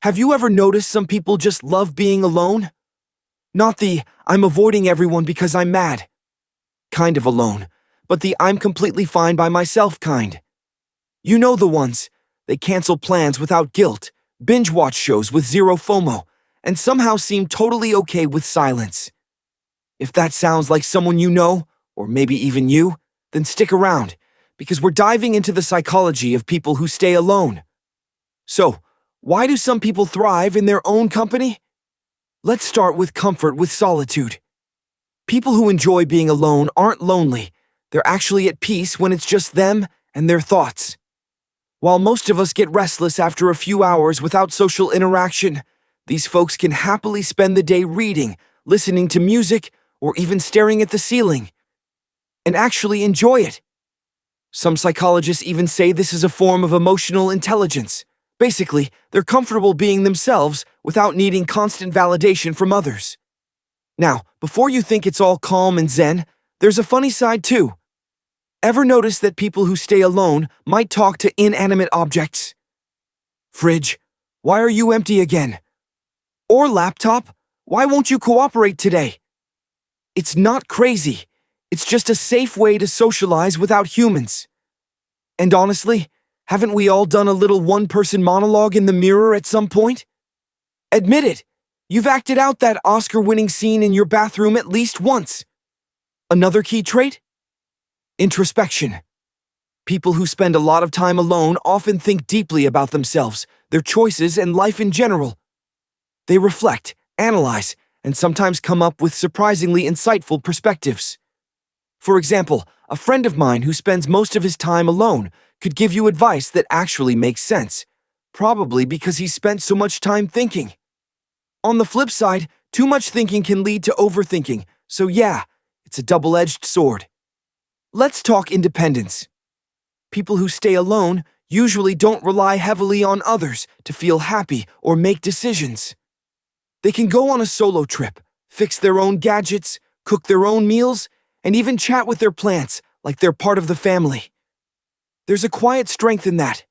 Have you ever noticed some people just love being alone? Not the "I'm avoiding everyone because I'm mad" kind of alone, but the "I'm completely fine by myself" kind. You know the ones. They cancel plans without guilt, binge watch shows with zero FOMO, and somehow seem totally okay with silence. If that sounds like someone you know, or maybe even you, then stick around, because we're diving into the psychology of people who stay alone. So, why do some people thrive in their own company? Let's start with comfort with solitude. People who enjoy being alone aren't lonely. They're actually at peace when it's just them and their thoughts. While most of us get restless after a few hours without social interaction, these folks can happily spend the day reading, listening to music, or even staring at the ceiling, and actually enjoy it. Some psychologists even say this is a form of emotional intelligence. Basically, they're comfortable being themselves without needing constant validation from others. Now, before you think it's all calm and zen, there's a funny side too. Ever notice that people who stay alone might talk to inanimate objects? Fridge, why are you empty again? Or laptop, why won't you cooperate today? It's not crazy. It's just a safe way to socialize without humans. And honestly, haven't we all done a little one-person monologue in the mirror at some point? Admit it, you've acted out that Oscar-winning scene in your bathroom at least once. Another key trait? Introspection. People who spend a lot of time alone often think deeply about themselves, their choices, and life in general. They reflect, analyze, and sometimes come up with surprisingly insightful perspectives. For example, a friend of mine who spends most of his time alone could give you advice that actually makes sense, probably because he spent so much time thinking. On the flip side, too much thinking can lead to overthinking, so yeah, it's a double-edged sword. Let's talk independence. People who stay alone usually don't rely heavily on others to feel happy or make decisions. They can go on a solo trip, fix their own gadgets, cook their own meals, and even chat with their plants like they're part of the family. There's a quiet strength in that.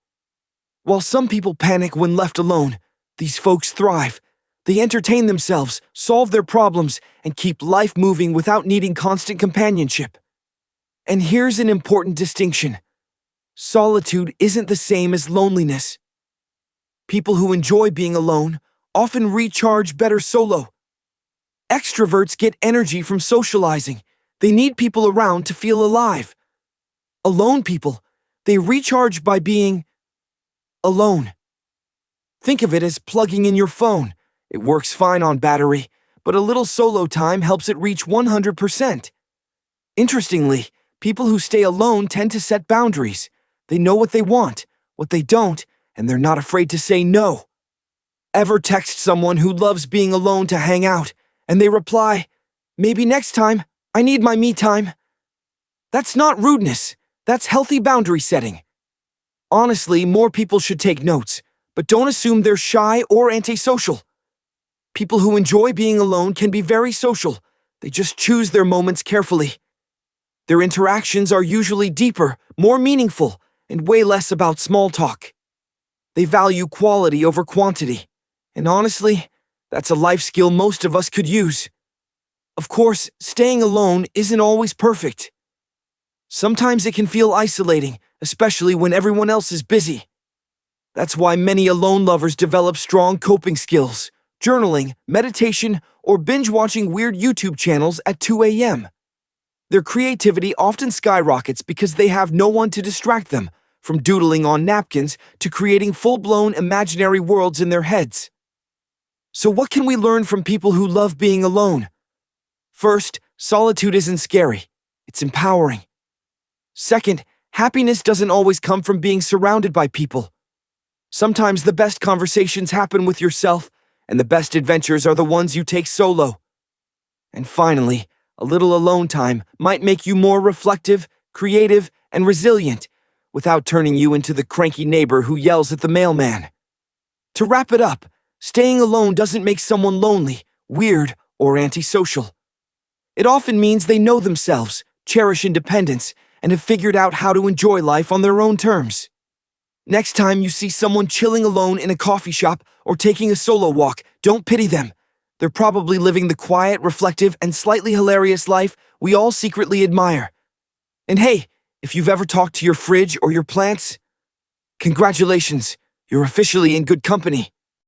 While some people panic when left alone, these folks thrive. They entertain themselves, solve their problems, and keep life moving without needing constant companionship. And here's an important distinction. Solitude isn't the same as loneliness. People who enjoy being alone often recharge better solo. Extroverts get energy from socializing. They need people around to feel alive. Alone people, they recharge by being alone. Think of it as plugging in your phone. It works fine on battery, but a little solo time helps it reach 100%. Interestingly, people who stay alone tend to set boundaries. They know what they want, what they don't, and they're not afraid to say no. Ever text someone who loves being alone to hang out, and they reply, "Maybe next time, I need my me time"? That's not rudeness, that's healthy boundary setting. Honestly, more people should take notes, but don't assume they're shy or antisocial. People who enjoy being alone can be very social. They just choose their moments carefully. Their interactions are usually deeper, more meaningful, and way less about small talk. They value quality over quantity. And honestly, that's a life skill most of us could use. Of course, staying alone isn't always perfect. Sometimes it can feel isolating, especially when everyone else is busy. That's why many alone lovers develop strong coping skills, journaling, meditation, or binge-watching weird YouTube channels at 2 a.m. Their creativity often skyrockets because they have no one to distract them, from doodling on napkins to creating full-blown imaginary worlds in their heads. So what can we learn from people who love being alone? First, solitude isn't scary. It's empowering. Second, happiness doesn't always come from being surrounded by people. Sometimes the best conversations happen with yourself, and the best adventures are the ones you take solo. And finally, a little alone time might make you more reflective, creative, and resilient, without turning you into the cranky neighbor who yells at the mailman. To wrap it up, staying alone doesn't make someone lonely, weird, or antisocial. It often means they know themselves, cherish independence, and have figured out how to enjoy life on their own terms. Next time you see someone chilling alone in a coffee shop or taking a solo walk, don't pity them. They're probably living the quiet, reflective, and slightly hilarious life we all secretly admire. And hey, if you've ever talked to your fridge or your plants, congratulations, you're officially in good company.